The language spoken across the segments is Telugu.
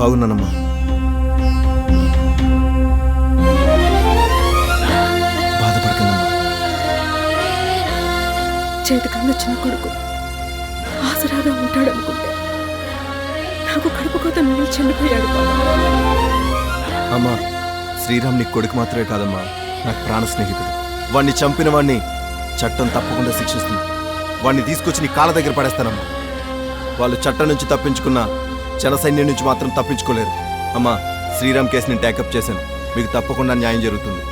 బాగున్నానమ్మా. బాధపడకమ్మా. చేతికన్నా చిన్న కొడుకు ఆసరాగా ఉంటాడనుకుంటే నాకు కడుపు కోత నుండి చనిపోయాడు. అమ్మా, శ్రీరామ్ నీకు కొడుకు మాత్రమే కాదమ్మా, నాకు ప్రాణ స్నేహితుడు. వాణ్ణి చంపిన వాణ్ణి చట్టం తప్పకుండా శిక్షిస్తుంది. వాణ్ణి తీసుకొచ్చి నీ కాళ్ళ దగ్గర పడేస్తానమ్మా. వాళ్ళు చట్టం నుంచి తప్పించుకున్న జన సైన్యం నుంచి మాత్రం తప్పించుకోలేరు. అమ్మా, శ్రీరామ్ కేసు నేను ట్యాకప్ చేశాను. మీకు తప్పకుండా న్యాయం జరుగుతుంది.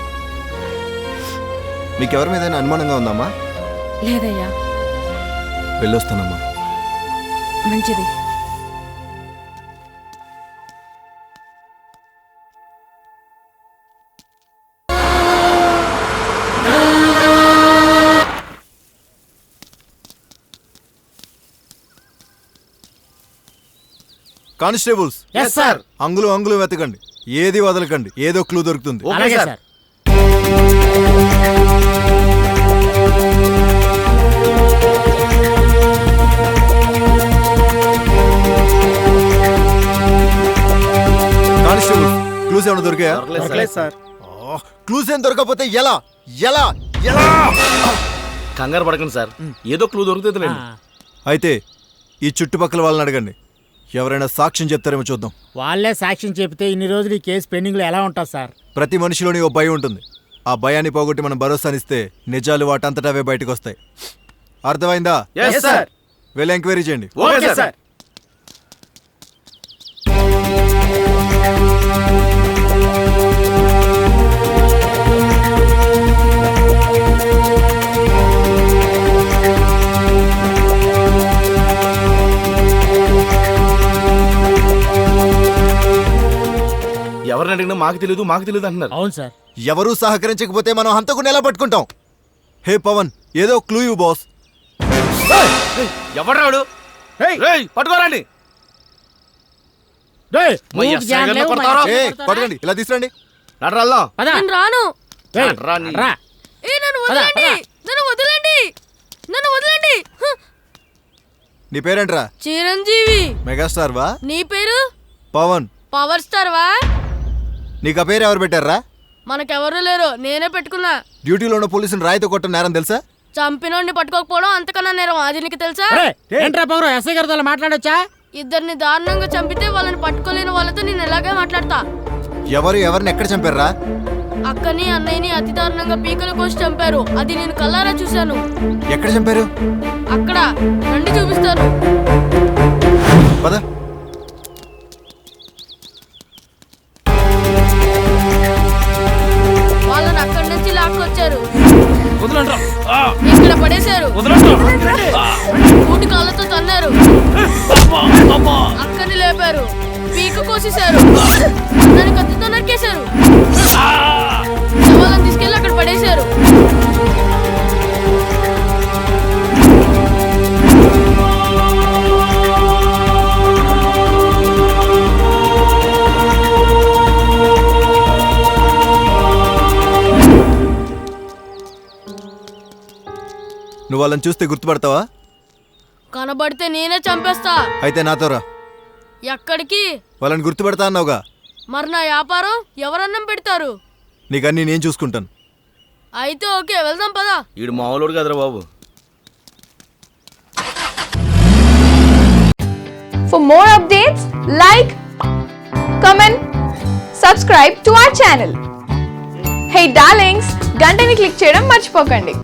మీకెవరి మీద అనుమానంగా ఉందమ్మా? లేదయ్యా. వెళ్ళొస్తానమ్మా. మంచిది. కానిస్టేబుల్స్, అంగులు వెతకండి, ఏది వదలకండి. ఏదో క్లూ దొరుకుతుంది. కానిస్టేబుల్, క్లూస్ ఏమైనా దొరికాయా? క్లూస్ ఏం దొరకకపోతే ఎలా ఎలా ఎలా? కంగారు పడకండి సార్, ఏదో క్లూ దొరుకుతుంది. అయితే ఈ చుట్టుపక్కల వాళ్ళని అడగండి, ఎవరైనా సాక్ష్యం చెప్తారేమో చూద్దాం. వాళ్ళే సాక్ష్యం చెప్తే ఇన్ని రోజులు ఈ కేసు పెండింగ్ లో ఎలా ఉంటుంది సార్? ప్రతి మనిషిలోని ఓ భయం ఉంటుంది. ఆ భయాన్ని పోగొట్టి మనం భరోసానిస్తే నిజాలు వాటంతటా అవే బయటకు వస్తాయి. అర్థమైందా? వెళ్ళి ఎంక్వైరీ చేయండి. ఎవరిని అడిగినా మాకు తెలియదు అంటున్నారు. అవును సార్. ఎవరూ సహకరించకపోతే మనం హంతకుని ఎలా పట్టుకుంటాం? హే పవన్, ఏదో క్లూ ఇవ్వు బాస్. ఎవరాడు? పట్టుకోరండి. పట్టుకోండి, ఇలా తీసుకురండి. రాను. నీ పేరేంట్రా? చిరంజీవి. మెగాస్టార్ వా? నీ పేరు? పవన్. పవర్ స్టార్ వా? నీకు ఆ పేరు ఎవరు పెట్టారా? మనకెవరూ లేరు, నేనే పెట్టుకున్నా. డ్యూటీలో ఉన్న పోలీసుని రాయితో కొట్టిన నేరం తెలుసా? చంపినోడిని పట్టుకోకపోవడం అంతకన్నా నేరం. అది నీకు తెలుసా? ఏంట్రా పవర్, ఎస్ఐ గారితో మాట్లాడొచ్చా? ఇద్దరిని దారుణంగా చంపితే వాళ్ళని పట్టుకోలేని వాళ్ళతో నేను ఎలాగే మాట్లాడతా. ఎవరిని ఎక్కడ చంపారా? అక్కని అన్నయ్యని అతి దారుణంగా పీకల కోసి చంపారు. అది నేను కళ్ళారా చూశాను. ఎక్కడ చంపారు? అక్కడ రండి, చూపిస్తాను. పద. వాళ్ళని అక్కడి నుంచి లాక్కొచ్చారు, ఇక్కడ పడేశారు, ఊటి కాళ్ళతో తన్నారు, అక్కని లేపారు, పీక కోసేశారు, నన్ను కత్తితో నరికేశారు, వాళ్ళని తీసుకెళ్ళి అక్కడ పడేశారు. నువ్వు వాళ్ళని చూస్తే గుర్తుపడతావా? కనబడితే నేనే చంపేస్తా. అయితే నాతో రా. ఎక్కడికి? వాళ్ళని గుర్తుపడతా అన్నావుగా. మరి నా వ్యాపారం ఎవరన్నం పెడతారు? నీకన్నీ నేను చూసుకుంటాను. అయితే ఓకే, వెళ్దాం పదా. ఈడు మామూలుడు కదరా బాబు. For more updates, like, comment, subscribe to our channel. Hey darlings, గంటని click చేయడం మర్చిపోకండి.